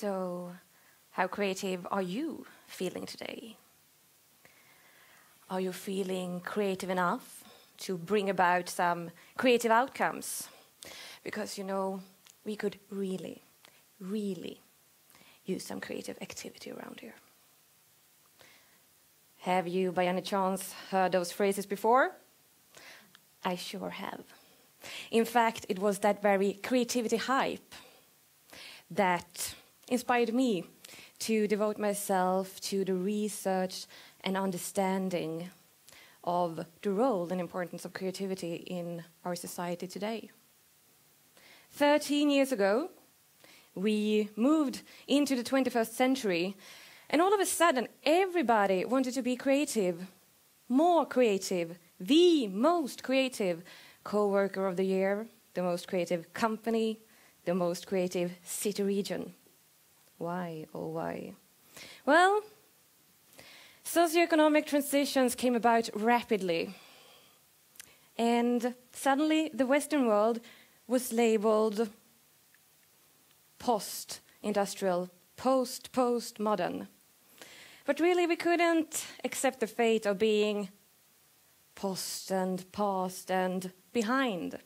So, how creative are you feeling today? Are you feeling creative enough to bring about some creative outcomes? Because, you know, we could really, really use some creative activity around here. Have you, by any chance, heard those phrases before? I sure have. In fact, it was that very creativity hype that inspired me to devote myself to the research and understanding of the role and importance of creativity in our society today. 13 years ago, we moved into the 21st century, and all of a sudden, everybody wanted to be creative, more creative, the most creative co-worker of the year, the most creative company, the most creative city region. Why, oh why? Well, socioeconomic transitions came about rapidly, and suddenly the Western world was labeled post-industrial, post-modern. But really we couldn't accept the fate of being post and past and behind.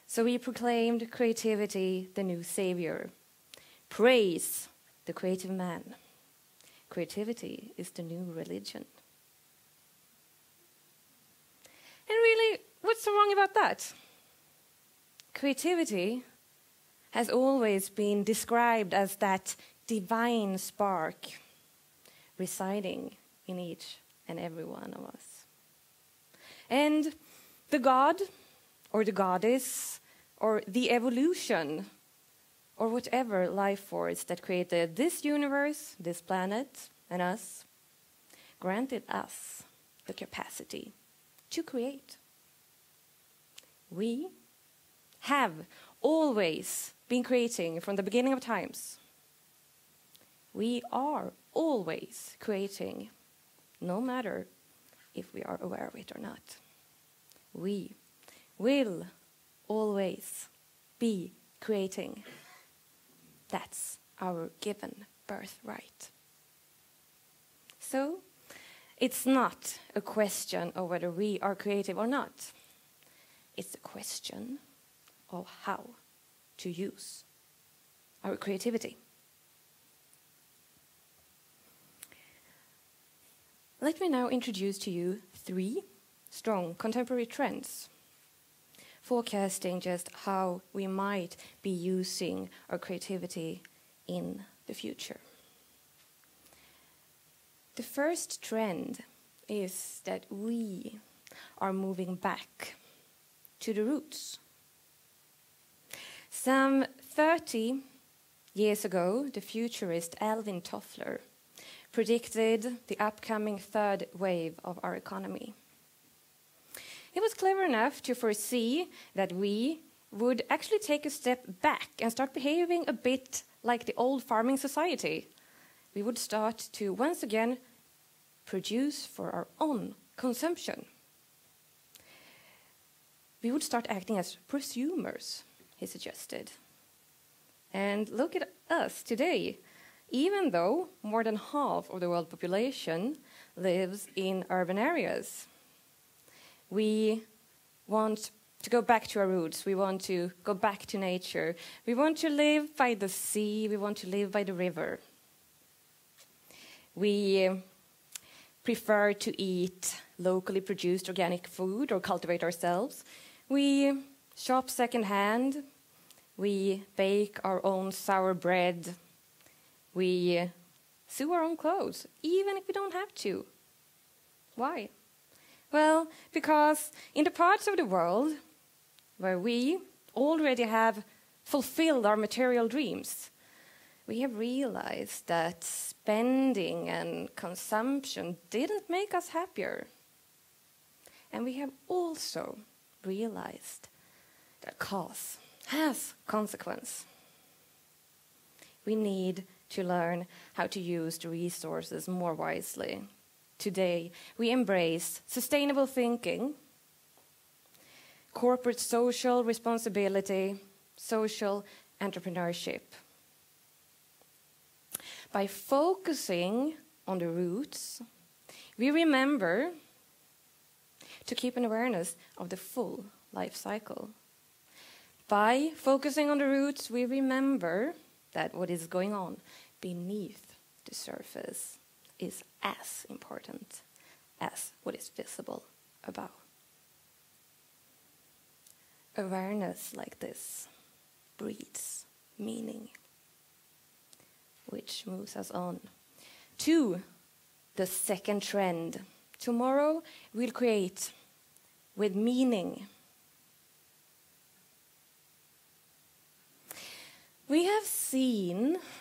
So we proclaimed creativity the new savior. Praise the creative man. Creativity is the new religion. And really, what's so wrong about that? Creativity has always been described as that divine spark residing in each and every one of us. And the god, or the goddess, or the evolution, or whatever life force that created this universe, this planet, and us, granted us the capacity to create. We have always been creating from the beginning of times. We are always creating, no matter if we are aware of it or not. We will always be creating. That's our given birthright. So, it's not a question of whether we are creative or not. It's a question of how to use our creativity. Let me now introduce to you 3 strong contemporary trends, forecasting just how we might be using our creativity in the future. The first trend is that we are moving back to the roots. Some 30 years ago, the futurist Alvin Toffler predicted the upcoming 3rd wave of our economy. He was clever enough to foresee that we would actually take a step back and start behaving a bit like the old farming society. We would start to once again produce for our own consumption. We would start acting as prosumers, he suggested. And look at us today. Even though more than half of the world population lives in urban areas, we want to go back to our roots. We want to go back to nature. We want to live by the sea. We want to live by the river. We prefer to eat locally produced organic food or cultivate ourselves. We shop secondhand. We bake our own sour bread. We sew our own clothes, even if we don't have to. Why? Well, because in the parts of the world where we already have fulfilled our material dreams, we have realized that spending and consumption didn't make us happier. And we have also realized that cause has consequence. We need to learn how to use the resources more wisely. Today, we embrace sustainable thinking, corporate social responsibility, social entrepreneurship. By focusing on the roots, we remember to keep an awareness of the full life cycle. By focusing on the roots, we remember that what is going on beneath the surface is as important as what is visible above. Awareness like this breeds meaning, which moves us on to the second trend. Tomorrow we'll create with meaning. We have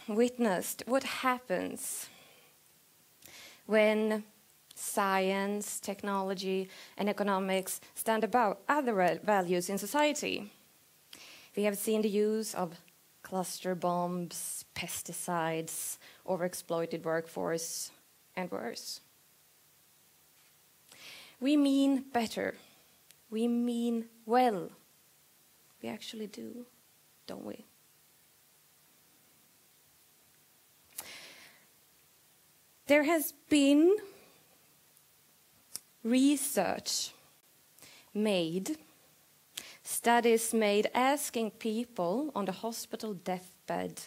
witnessed what happens when science, technology, and economics stand above other values in society. We have seen the use of cluster bombs, pesticides, overexploited workforce, and worse. We mean better. We mean well. We actually do, don't we? There has been research made, studies made asking people on the hospital deathbed,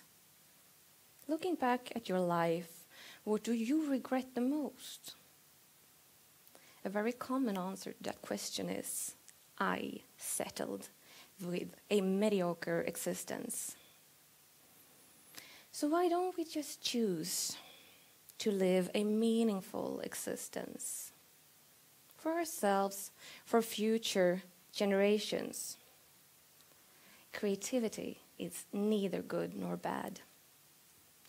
looking back at your life, what do you regret the most? A very common answer to that question is, I settled with a mediocre existence. So why don't we just choose to live a meaningful existence for ourselves, for future generations? Creativity is neither good nor bad.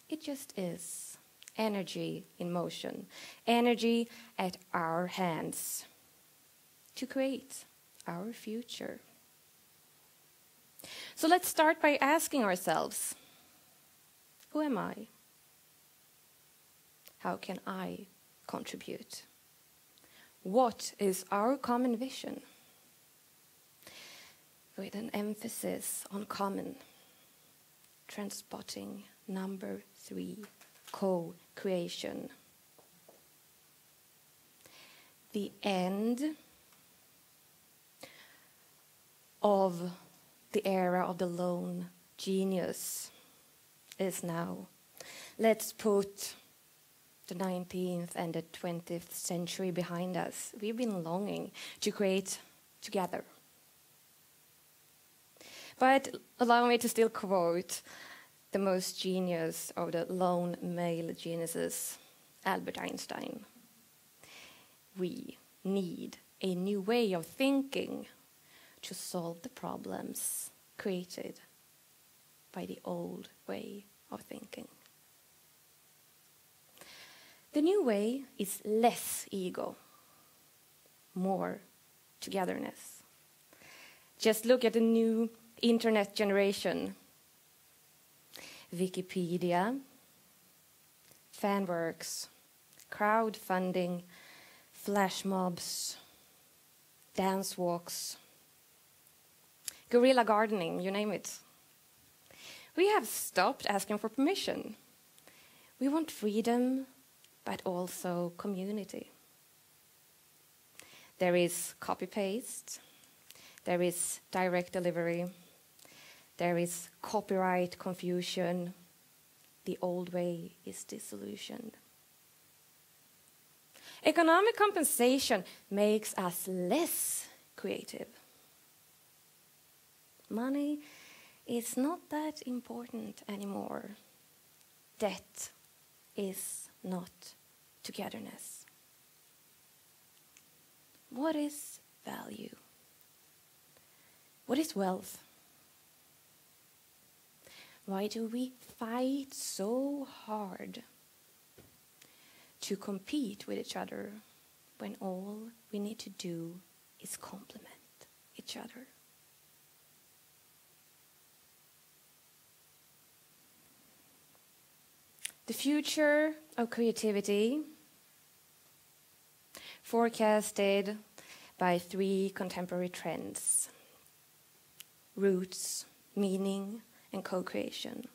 It just is. Energy in motion, energy at our hands to create our future. So let's start by asking ourselves, who am I? How can I contribute? What is our common vision? With an emphasis on common, transpotting number 3, co-creation. The end of the era of the lone genius is now. Let's put the 19th and the 20th century behind us. We've been longing to create together. But allow me to still quote the most genius of the lone male geniuses, Albert Einstein. We need a new way of thinking to solve the problems created by the old way of thinking. The new way is less ego, more togetherness. Just look at the new internet generation. Wikipedia, fanworks, crowdfunding, flash mobs, dance walks, guerrilla gardening, you name it. We have stopped asking for permission. We want freedom, but also community. There is copy-paste, there is direct delivery, there is copyright confusion. The old way is disillusioned. Economic compensation makes us less creative. Money is not that important anymore. Debt is not togetherness. What is value? What is wealth? Why do we fight so hard to compete with each other when all we need to do is complement each other? The future of creativity, forecasted by 3 contemporary trends: roots, meaning, and co-creation.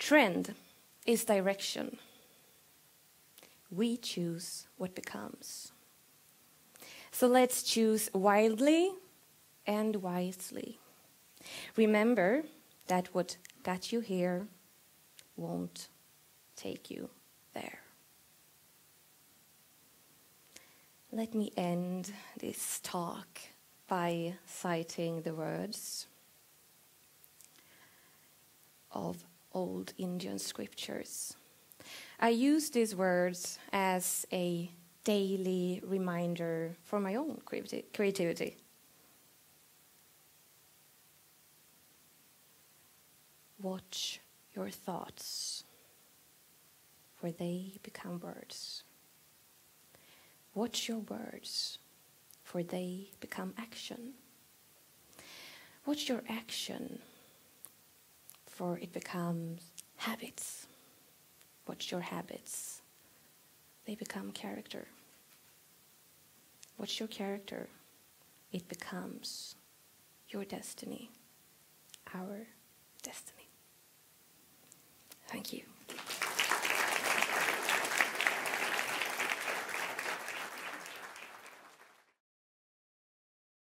Trend is direction. We choose what becomes. So let's choose wildly and wisely. Remember that what got you here won't take you there. Let me end this talk by citing the words of old Indian scriptures. I use these words as a daily reminder for my own creativity. Watch your thoughts, for they become words. Watch your words, for they become action. Watch your action, for it becomes habits. Watch your habits, they become character. Watch your character, it becomes your destiny, our destiny. Thank you.